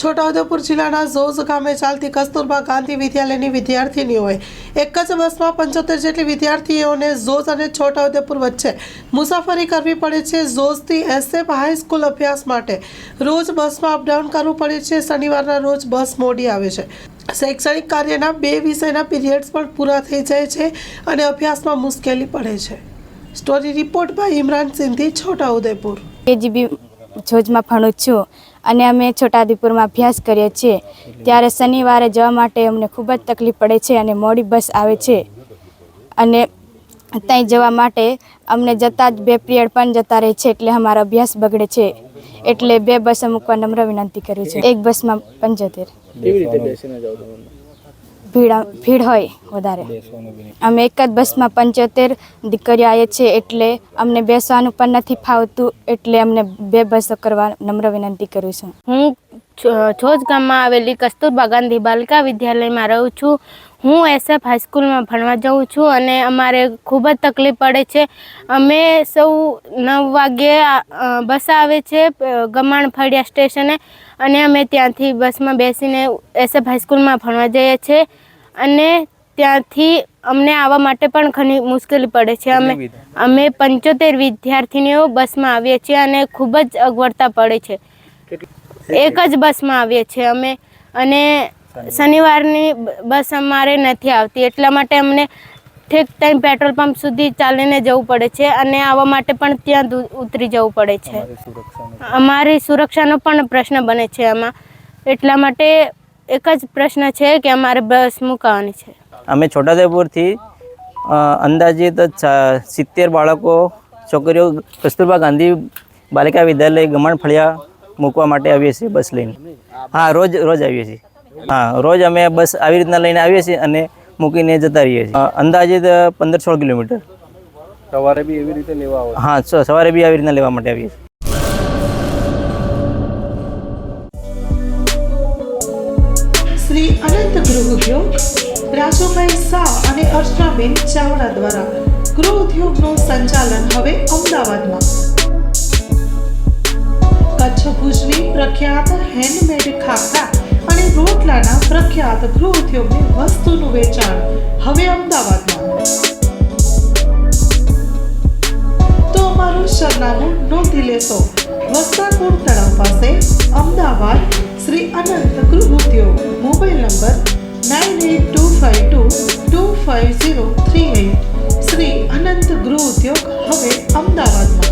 છોટાઉદેપુર જિલ્લાના ઝોઝ ગામે ચાલતી કસ્તુરબા ગાંધી વિદ્યાલયની વિદ્યાર્થીનીઓએ એક જ બસમાં 75 જેટલી વિદ્યાર્થીઓને ઝોઝ અને છોટાઉદેપુર વચ્ચે મુસાફરી કરવી પડે છે। ઝોઝથી એસએફ હાઈસ્કૂલ અભ્યાસ માટે રોજ બસમાં અપડાઉન કરવું પડે છે। શનિવારના રોજ બસ મોડી આવે છે। શૈક્ષણિક કાર્યના 2 વિષયના પીરિયડ્સ પણ પૂરા થઈ જાય છે અને અભ્યાસમાં મુશ્કેલી પડે છે। Story report by Imran Sindhi, Chhota Udepur. KGB જોજમાં ભણું છું અને અમે છોટાઉદેપુરમાં અભ્યાસ કરીએ છીએ। ત્યારે શનિવારે જવા માટે અમને ખૂબ જ તકલીફ પડે છે અને મોડી બસ આવે છે અને ત્યાં જવા માટે અમને જતાં જ 2 પીરિયડ પણ જતા રહે છે, એટલે અમારો અભ્યાસ બગડે છે। એટલે 2 બસો મૂકવા નમ્ર વિનંતી કરું છું। એક બસમાં 75। કેવી રીતે બેસીને જાવ તમે? ભીડ હોય વધારે। અમે એક જ બસમાં 75 દીકરીઓ આવીએ છીએ, એટલે અમને બેસવાનું પણ નથી ફાવતું, એટલે અમને 2 બસો કરવા નમ્ર વિનંતી કરું છું। હું છોજ ગામમાં આવેલી કસ્તુરબા ગાંધી બાલિકા વિદ્યાલયમાં રહું છું। હું એસએફ હાઈસ્કૂલમાં ભણવા જાઉં છું અને અમારે ખૂબ જ તકલીફ પડે છે। અમે સૌ 9 વાગ્યે બસ આવે છે ગમાણ ફળિયા સ્ટેશને અને અમે ત્યાંથી બસમાં બેસીને એસએફ હાઈસ્કૂલમાં ભણવા જઈએ છીએ અને ત્યાંથી અમને આવવા માટે પણ ઘણી મુશ્કેલી પડે છે। અમે 75 વિદ્યાર્થીનીઓ બસમાં આવીએ છીએ અને ખૂબ જ અગવડતા પડે છે। એક જ બસમાં આવીએ છીએ અમે અને શનિવારની બસ અમારે નથી આવતી, એટલા માટે અમને ઠેક ટાઈમ પેટ્રોલ પંપ સુધી ચાલીને જવું પડે છે અને આવવા માટે પણ ત્યાં ઉતરી જવું પડે છે। અમારી સુરક્ષાનો પણ પ્રશ્ન બને છે આમાં, એટલા માટે એક જ પ્રશ્ન છે કે અમારે બસ મુકાવવાની છે। અમે છોટાઉદેપુરથી અંદાજિત 70 બાળકો છોકરીઓ કસ્તુરબા ગાંધી બાલિકા વિદ્યાલય ગમાણ ફળિયા મૂકવા માટે આવીએ છીએ બસ લઈને। હા, રોજ આવીએ છીએ। હા, રોજ અમે બસ આવી રીતના લઈને આવીએ છીએ અને મૂકીને જતા રહીએ છીએ। અંદાજિત 15-16 કિલોમીટર। સવારે બી એવી રીતે લેવા આવો? હા, સવારે બી આવી રીતના લેવા માટે આવીએ છીએ। શ્રી અનંત ગૃહ ઉદ્યોગ રાજુભાઈ શાહ અને અર્ચનાબેન ચાવડા દ્વારા ગૃહ ઉદ્યોગનું સંચાલન હવે અમદાવાદમાં। કચ્છ ભુજની પ્રખ્યાત હેન્ડમેડ ખાખરા અને રોટલાના પ્રખ્યાત ગૃહ ઉદ્યોગની વસ્તુનું વેચાણ હવે અમદાવાદમાં। તો અમારું સરનામું નોંધી લેશો। વસ્ત્રાપુર તળાવ પાસે, અમદાવાદ, શ્રી અનંત ગૃહ ઉદ્યોગ। Mobile number 9825225038। શ્રી અનંત ગૃહ ઉદ્યોગ હવે અમદાવાદમાં।